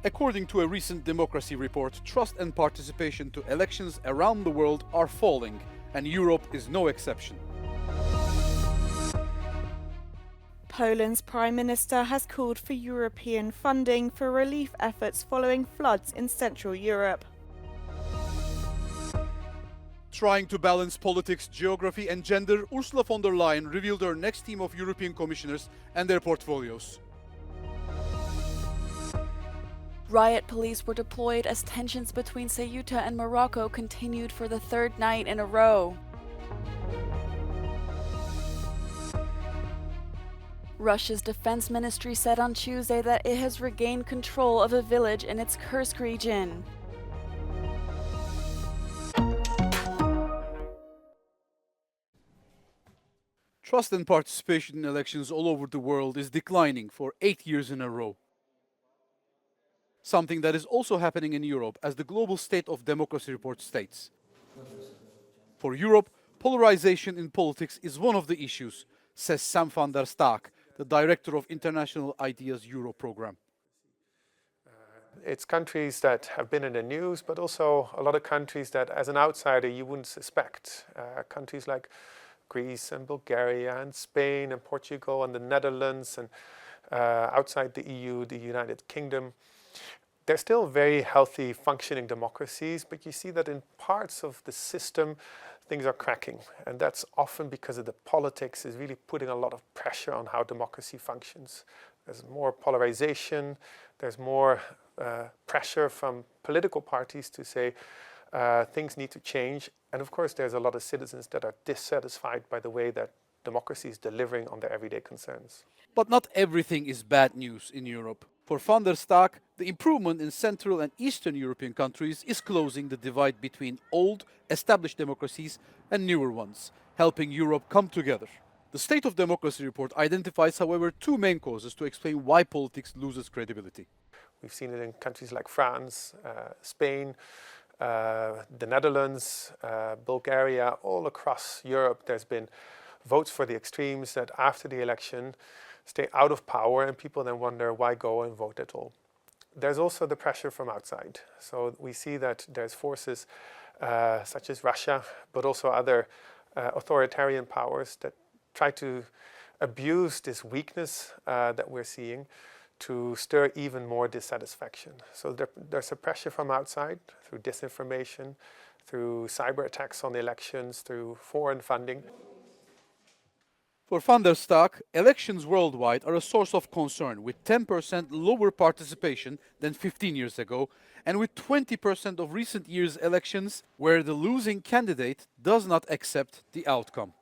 According to a recent democracy report, trust and participation to elections around the world are falling, and Europe is no exception. Poland's Prime Minister has called for European funding for relief efforts following floods in Central Europe. Trying to balance politics, geography and gender, Ursula von der Leyen revealed her next team of European commissioners and their portfolios. Riot police were deployed as tensions between Ceuta and Morocco continued for the third night in a row. Russia's defense ministry said on Tuesday that it has regained control of a village in its Kursk region. Trust and participation in elections all over the world is declining for 8 years in a row. Something that is also happening in Europe, as the Global State of Democracy report states. For Europe, polarization in politics is one of the issues, says Sam van der Staak, the director of International Ideas Euro program. It's countries that have been in the news, but also a lot of countries that as an outsider you wouldn't suspect. Countries like Greece and Bulgaria and Spain and Portugal and the Netherlands and outside the EU, the United Kingdom. They're still very healthy, functioning democracies, but you see that in parts of the system things are cracking, and that's often because of the politics is really putting a lot of pressure on how democracy functions. There's more polarization, there's more pressure from political parties to say things need to change, and of course there's a lot of citizens that are dissatisfied by the way that democracy is delivering on their everyday concerns. But not everything is bad news in Europe. For van der Staak, the improvement in Central and Eastern European countries is closing the divide between old, established democracies and newer ones, helping Europe come together. The State of Democracy report identifies, however, two main causes to explain why politics loses credibility. We've seen it in countries like France, Spain, the Netherlands, Bulgaria, all across Europe. There's been votes for the extremes that after the election stay out of power, and people then wonder why go and vote at all. There's also the pressure from outside. So we see that there's forces such as Russia, but also other authoritarian powers that try to abuse this weakness that we're seeing to stir even more dissatisfaction. So there's a pressure from outside through disinformation, through cyber attacks on the elections, through foreign funding. For van der Staak, elections worldwide are a source of concern, with 10% lower participation than 15 years ago, and with 20% of recent years' elections where the losing candidate does not accept the outcome.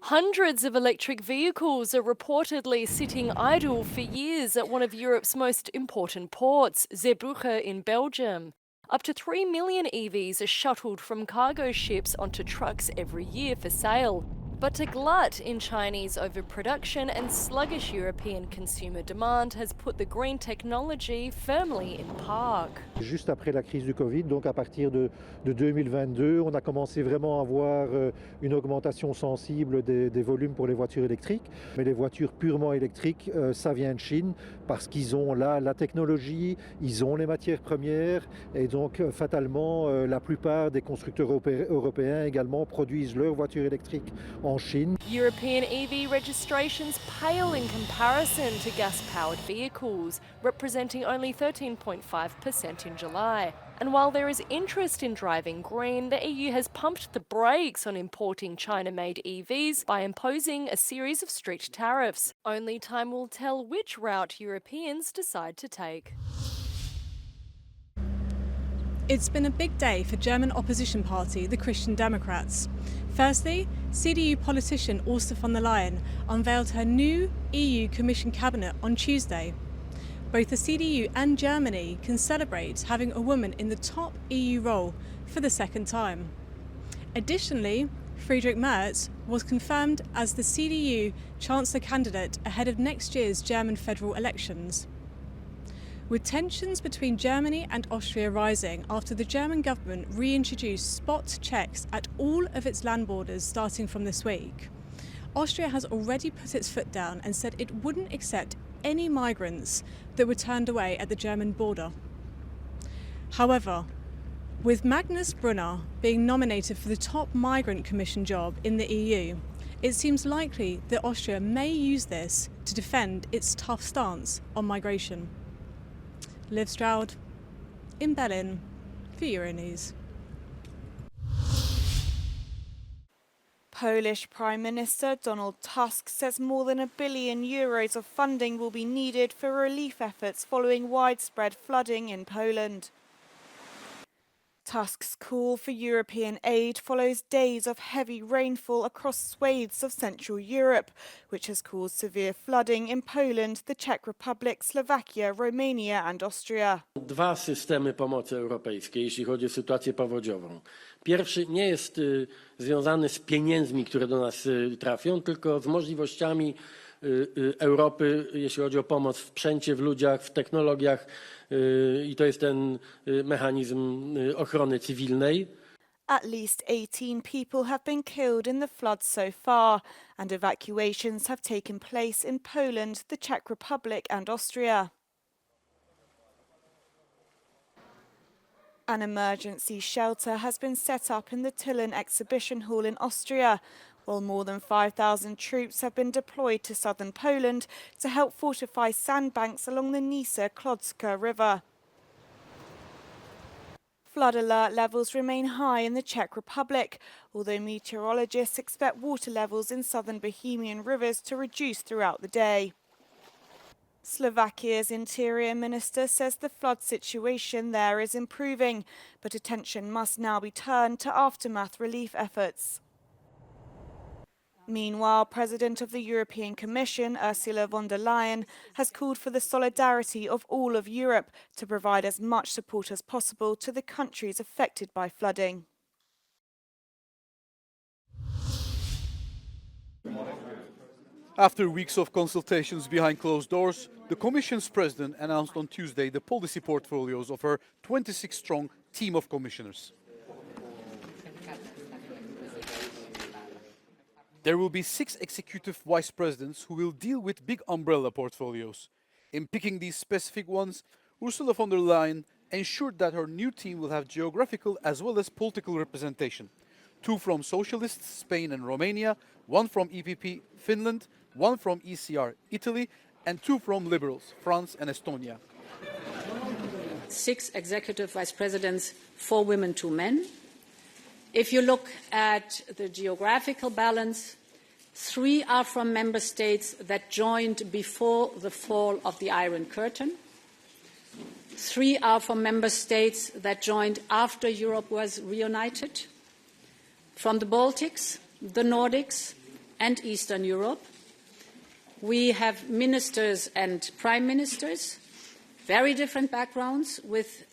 Hundreds of electric vehicles are reportedly sitting idle for years at one of Europe's most important ports, Zeebrugge in Belgium. Up to 3 million EVs are shuttled from cargo ships onto trucks every year for sale. But a glut in Chinese overproduction and sluggish European consumer demand has put the green technology firmly in park. Juste après la crise du Covid, donc à partir de 2022, on a commencé vraiment à voir une augmentation sensible des volumes pour les voitures électriques. Mais les voitures purement électriques, ça vient de Chine parce qu'ils ont là la technologie, ils ont les matières premières et donc fatalement la plupart des constructeurs européens également produisent leurs voitures électriques en Chine. European EV registrations pale in comparison to gas-powered vehicles, representing only 13.5% in July. And while there is interest in driving green, the EU has pumped the brakes on importing China-made EVs by imposing a series of strict tariffs. Only time will tell which route Europeans decide to take. It's been a big day for German opposition party, the Christian Democrats. Firstly, CDU politician Ursula von der Leyen unveiled her new EU Commission cabinet on Tuesday. Both the CDU and Germany can celebrate having a woman in the top EU role for the second time. Additionally, Friedrich Merz was confirmed as the CDU Chancellor candidate ahead of next year's German federal elections. With tensions between Germany and Austria rising after the German government reintroduced spot checks at all of its land borders starting from this week, Austria has already put its foot down and said it wouldn't accept any migrants that were turned away at the German border. However, with Magnus Brunner being nominated for the top migrant commission job in the EU, it seems likely that Austria may use this to defend its tough stance on migration. Liv Stroud in Berlin for Euronews. Polish Prime Minister Donald Tusk says more than €1 billion of funding will be needed for relief efforts following widespread flooding in Poland. Tusk's call for European aid follows days of heavy rainfall across swathes of Central Europe, which has caused severe flooding in Poland, the Czech Republic, Slovakia, Romania and Austria. Dwa systemy pomocy europejskiej, jeśli chodzi o sytuację powodziową. Pierwszy nie jest związany z pieniędzmi, które do nas trafią, tylko z możliwościami Europy, jeśli chodzi o pomoc w sprzęcie, w ludziach, w technologiach i to jest ten mechanizm ochrony cywilnej. At least 18 people have been killed in the floods so far, and evacuations have taken place in Poland, the Czech Republic and Austria. An emergency shelter has been set up in the Tillin exhibition hall in Austria, while more than 5,000 troops have been deployed to southern Poland to help fortify sandbanks along the Nysa-Klodzka river. Flood alert levels remain high in the Czech Republic, although meteorologists expect water levels in southern Bohemian rivers to reduce throughout the day. Slovakia's interior minister says the flood situation there is improving, but attention must now be turned to aftermath relief efforts. Meanwhile, President of the European Commission, Ursula von der Leyen, has called for the solidarity of all of Europe to provide as much support as possible to the countries affected by flooding. After weeks of consultations behind closed doors, the Commission's president announced on Tuesday the policy portfolios of her 26-strong team of commissioners. There will be 6 executive vice presidents who will deal with big umbrella portfolios. In picking these specific ones, Ursula von der Leyen ensured that her new team will have geographical as well as political representation. 2 from Socialists, Spain and Romania, 1 from EPP, Finland, 1 from ECR, Italy, and 2 from Liberals, France and Estonia. 6 executive vice presidents, 4 women, 2 men. If you look at the geographical balance, 3 are from member states that joined before the fall of the Iron Curtain. 3 are from member states that joined after Europe was reunited. From the Baltics, the Nordics, and Eastern Europe. We have ministers and prime ministers, very different backgrounds, with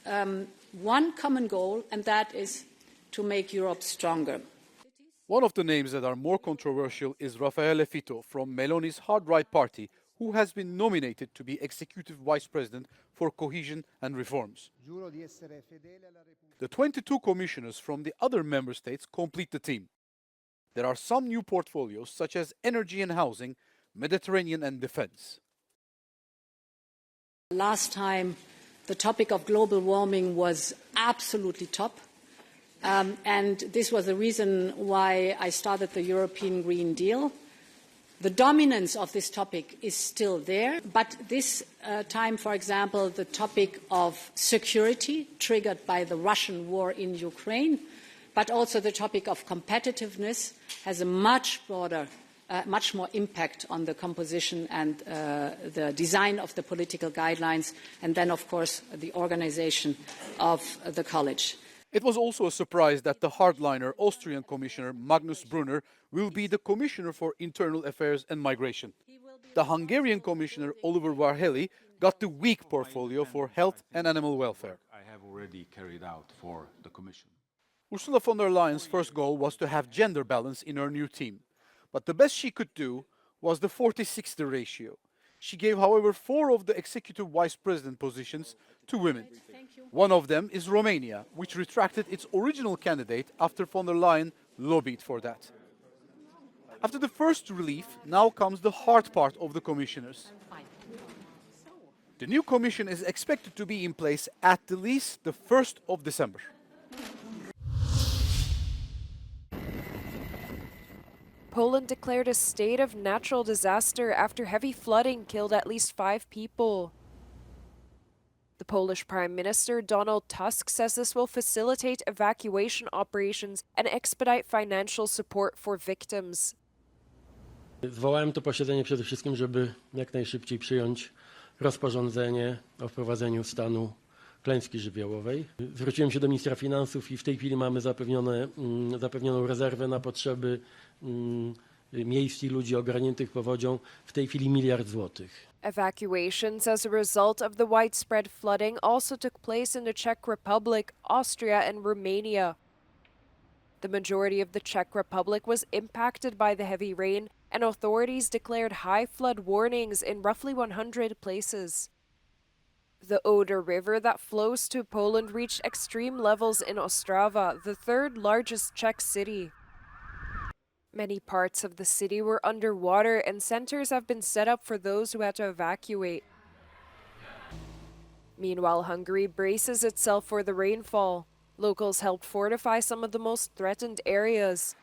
one common goal, and that is to make Europe stronger. One of the names that are more controversial is Raffaele Fitto from Meloni's hard-right party, who has been nominated to be executive vice president for cohesion and reforms. The 22 commissioners from the other member states complete the team. There are some new portfolios such as energy and housing, Mediterranean and defense. Last time, the topic of global warming was absolutely top. And this was the reason why I started the European Green Deal. The dominance of this topic is still there, but this time, for example, the topic of security triggered by the Russian war in Ukraine, but also the topic of competitiveness has a much broader, much more impact on the composition and the design of the political guidelines, and then, of course, the organization of the college. It was also a surprise that the hardliner Austrian Commissioner Magnus Brunner will be the Commissioner for Internal Affairs and Migration. The Hungarian Commissioner Oliver Varhelyi got the weak portfolio for health and animal welfare. I have already carried out for the Commission. Ursula von der Leyen's first goal was to have gender balance in her new team. But the best she could do was the 40-60 ratio. She gave, however, 4 of the executive vice president positions to women. One of them is Romania, which retracted its original candidate after von der Leyen lobbied for that. After the first relief, now comes the hard part of the commissioners. The new commission is expected to be in place at the least the 1st of December. Poland declared a state of natural disaster after heavy flooding killed at least 5 people. The Polish Prime Minister Donald Tusk says this will facilitate evacuation operations and expedite financial support for victims. Zwołałem to posiedzenie przede wszystkim, żeby jak najszybciej przyjąć rozporządzenie o wprowadzeniu stanu klęski żywiołowej. Zwróciłem się do ministra finansów i w tej chwili mamy zapewnioną rezerwę na potrzeby miejsc i ludzi ogarniętych powodzią. W tej chwili 1 miliard złotych. Evacuations as a result of the widespread flooding also took place in the Czech Republic, Austria, and Romania. The majority of the Czech Republic was impacted by the heavy rain, and authorities declared high flood warnings in roughly 100 places. The Oder River that flows to Poland reached extreme levels in Ostrava, the third largest Czech city. Many parts of the city were underwater, and centers have been set up for those who had to evacuate. Meanwhile, Hungary braces itself for the rainfall. Locals helped fortify some of the most threatened areas.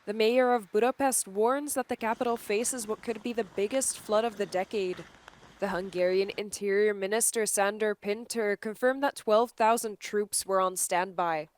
The mayor of Budapest warns that the capital faces what could be the biggest flood of the decade. The Hungarian Interior Minister Sándor Pinter confirmed that 12,000 troops were on standby.